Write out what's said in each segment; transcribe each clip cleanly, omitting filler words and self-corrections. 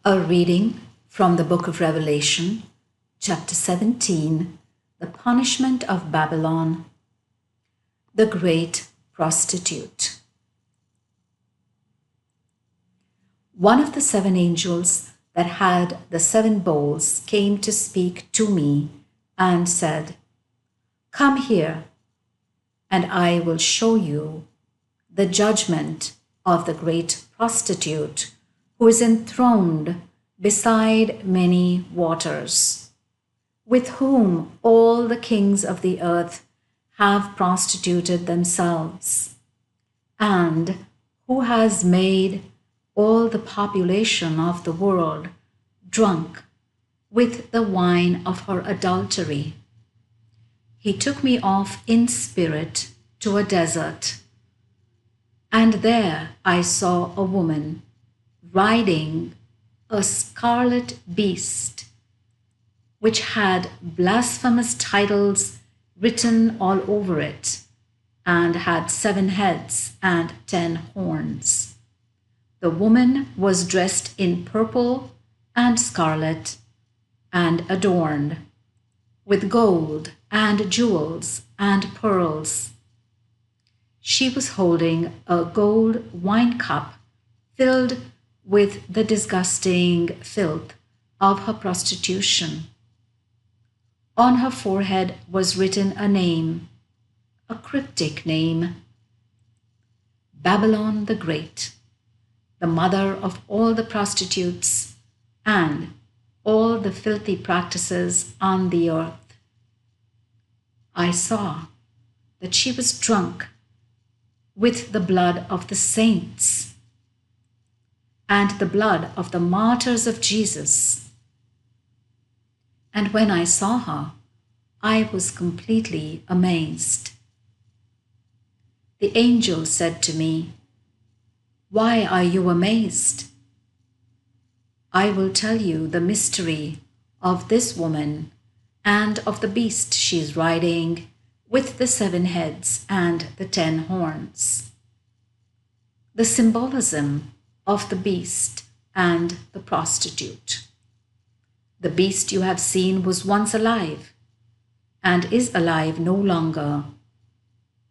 A reading from the book of Revelation, chapter 17, the punishment of Babylon, the great prostitute. One of the 7 angels that had the 7 bowls came to speak to me and said, "Come here, and I will show you the judgment of the great prostitute, who is enthroned beside many waters, with whom all the kings of the earth have prostituted themselves, and who has made all the population of the world drunk with the wine of her adultery." He took me off in spirit to a desert, and there I saw a woman riding a scarlet beast, which had blasphemous titles written all over it, and had 7 heads and 10 horns. The woman was dressed in purple and scarlet, and adorned with gold and jewels and pearls. She was holding a gold wine cup filled with the disgusting filth of her prostitution. On her forehead was written a name, a cryptic name: Babylon the Great, the mother of all the prostitutes and all the filthy practices on the earth. I saw that she was drunk with the blood of the saints and the blood of the martyrs of Jesus. And when I saw her, I was completely amazed. The angel said to me, "Why are you amazed? I will tell you the mystery of this woman and of the beast she is riding with the 7 heads and the 10 horns. The symbolism of the beast and the prostitute. The beast you have seen was once alive and is alive no longer.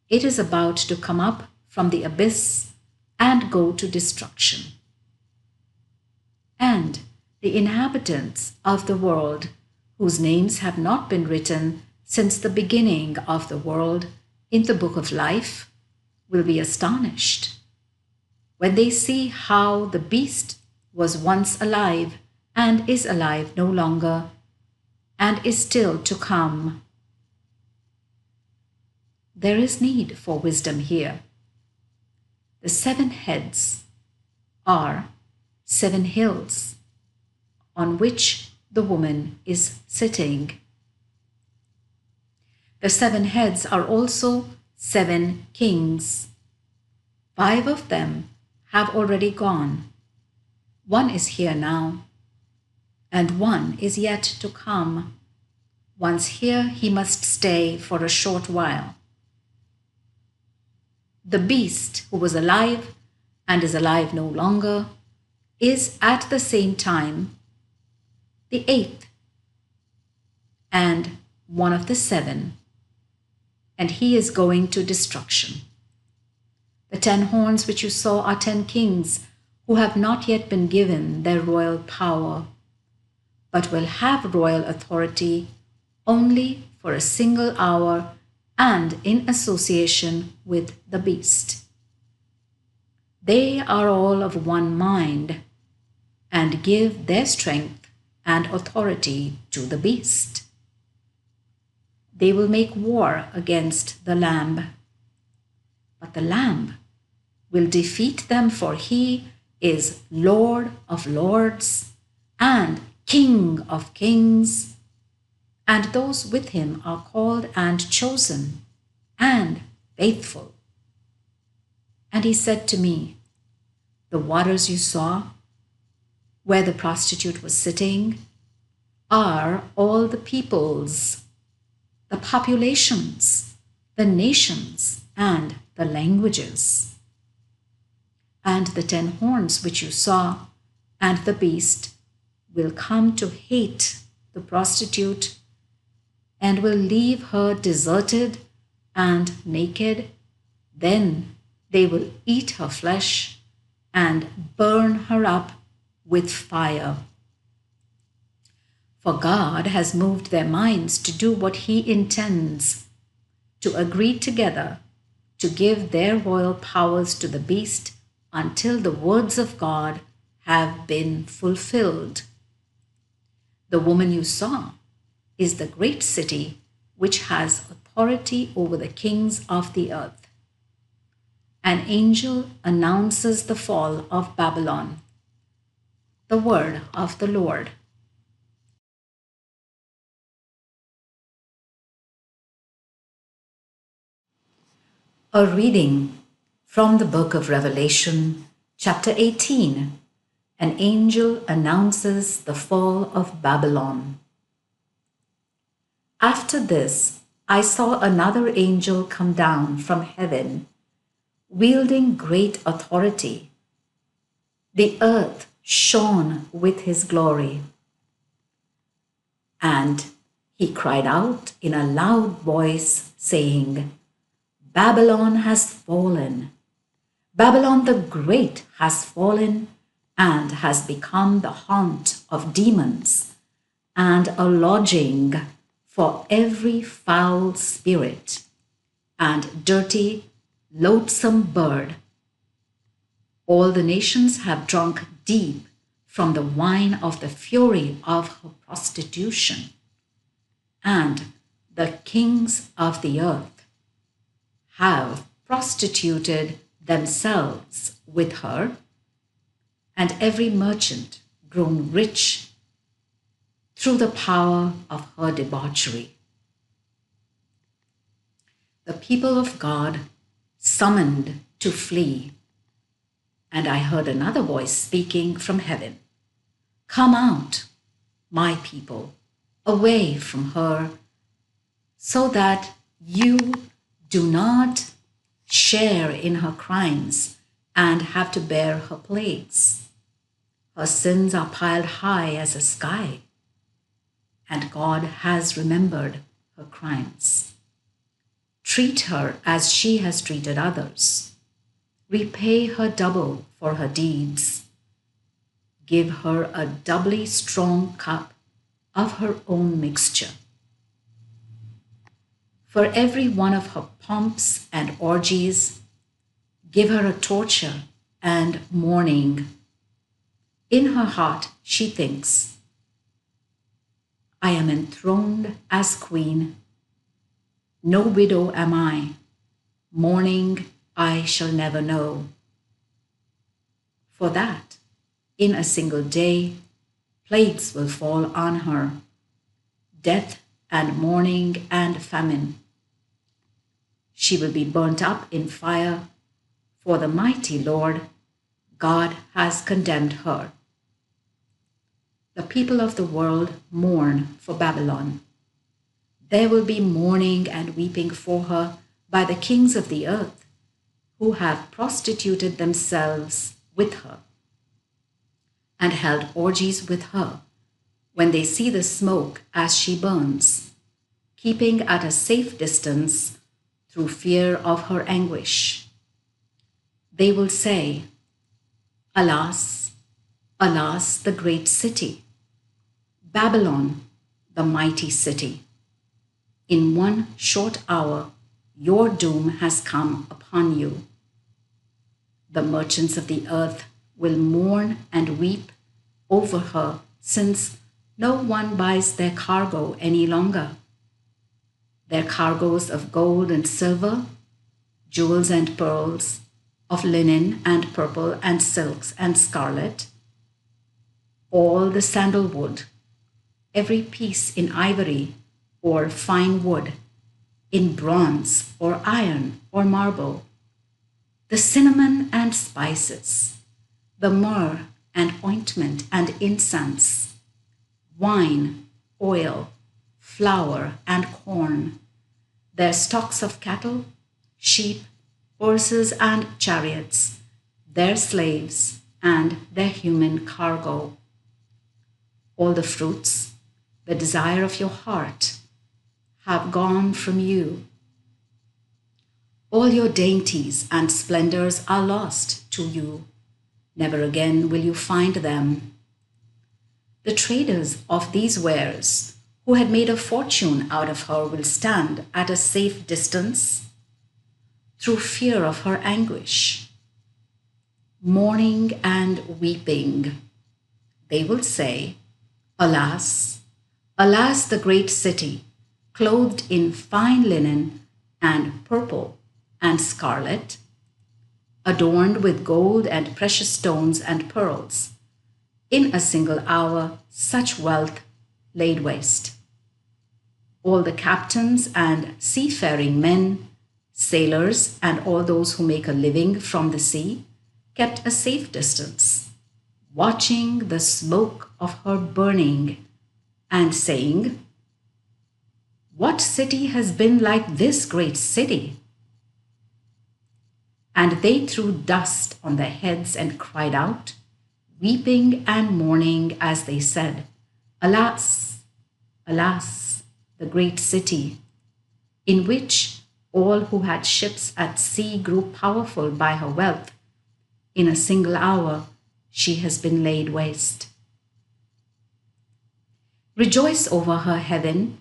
It is about to come up from the abyss and go to destruction. And the inhabitants of the world, whose names have not been written since the beginning of the world in the book of life, will be astonished when they see how the beast was once alive and is alive no longer and is still to come." There is need for wisdom here. The 7 heads are 7 hills on which the woman is sitting. The 7 heads are also 7 kings. 5 of them have already gone. 1 is here now, and 1 is yet to come. Once here, he must stay for a short while. The beast, who was alive and is alive no longer, is at the same time the 8th and one of the 7, and he is going to destruction. The 10 horns which you saw are 10 kings who have not yet been given their royal power, but will have royal authority only for a single hour and in association with the beast. They are all of one mind and give their strength and authority to the beast. They will make war against the Lamb, but the Lamb will defeat them, for he is Lord of lords and King of kings, and those with him are called and chosen and faithful. And he said to me, "The waters you saw, where the prostitute was sitting, are all the peoples, the populations, the nations, and the languages. And the 10 horns which you saw, and the beast, will come to hate the prostitute and will leave her deserted and naked. Then they will eat her flesh and burn her up with fire. For God has moved their minds to do what He intends, to agree together to give their royal powers to the beast until the words of God have been fulfilled. The woman you saw is the great city which has authority over the kings of the earth. An angel announces the fall of Babylon. The word of the Lord. A reading from the book of Revelation, chapter 18. An angel announces the fall of Babylon. After this, I saw another angel come down from heaven, wielding great authority. The earth shone with his glory. And he cried out in a loud voice, saying, Babylon has fallen. Babylon the Great has fallen and has become the haunt of demons and a lodging for every foul spirit and dirty, loathsome bird. All the nations have drunk deep from the wine of the fury of her prostitution, and the kings of the earth have prostituted themselves with her, and every merchant grown rich through the power of her debauchery. The people of God summoned to flee, and I heard another voice speaking from heaven. Come out, my people, away from her, so that you do not share in her crimes and have to bear her plagues. Her sins are piled high as a sky, and God has remembered her crimes. Treat her as she has treated others. Repay her double for her deeds. Give her a doubly strong cup of her own mixture. For every one of her pomps and orgies, give her a torture and mourning. In her heart she thinks, I am enthroned as queen. No widow am I. Mourning I shall never know. For that, in a single day, plagues will fall on her, death and mourning and famine. She will be burnt up in fire, for the mighty Lord, God has condemned her. The people of the world mourn for Babylon. There will be mourning and weeping for her by the kings of the earth, who have prostituted themselves with her and held orgies with her when they see the smoke as she burns, keeping at a safe distance through fear of her anguish. They will say, Alas, alas, the great city, Babylon, the mighty city. In one short hour, your doom has come upon you. The merchants of the earth will mourn and weep over her, since no one buys their cargo any longer. Their cargoes of gold and silver, jewels and pearls, of linen and purple and silks and scarlet, all the sandalwood, every piece in ivory or fine wood, in bronze or iron or marble, the cinnamon and spices, the myrrh and ointment and incense, wine, oil, flour and corn, their stocks of cattle, sheep, horses and chariots, their slaves and their human cargo. All the fruits, the desire of your heart, have gone from you. All your dainties and splendors are lost to you. Never again will you find them. The traders of these wares, who had made a fortune out of her, will stand at a safe distance through fear of her anguish. Mourning and weeping, they will say, Alas, alas, the great city, clothed in fine linen and purple and scarlet, adorned with gold and precious stones and pearls. In a single hour, such wealth laid waste. All the captains and seafaring men, sailors, and all those who make a living from the sea kept a safe distance, watching the smoke of her burning and saying, What city has been like this great city? And they threw dust on their heads and cried out, weeping and mourning as they said, Alas, alas, the great city, in which all who had ships at sea grew powerful by her wealth. In a single hour, she has been laid waste. Rejoice over her, heaven,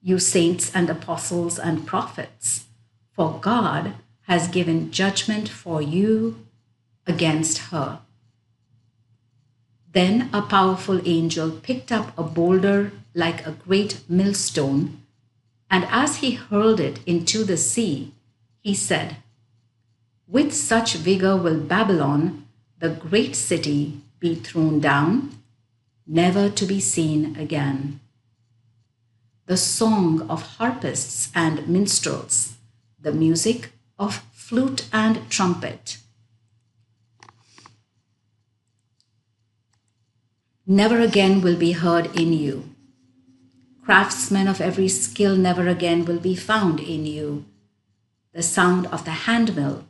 you saints and apostles and prophets, for God has given judgment for you against her. Then a powerful angel picked up a boulder like a great millstone, and as he hurled it into the sea, he said, With such vigor will Babylon, the great city, be thrown down, never to be seen again. The song of harpists and minstrels, the music of flute and trumpet, never again will be heard in you. Craftsmen of every skill never again will be found in you. The sound of the handmill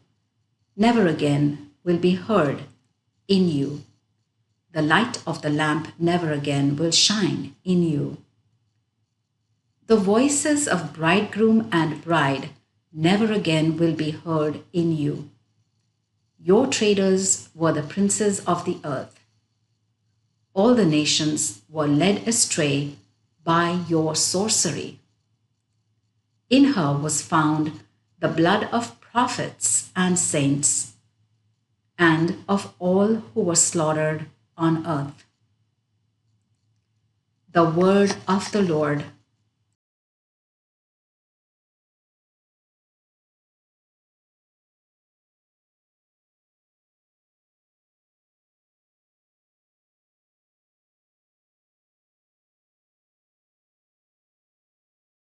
never again will be heard in you. The light of the lamp never again will shine in you. The voices of bridegroom and bride never again will be heard in you. Your traders were the princes of the earth. All the nations were led astray by your sorcery. In her was found the blood of prophets and saints, and of all who were slaughtered on earth. The word of the Lord.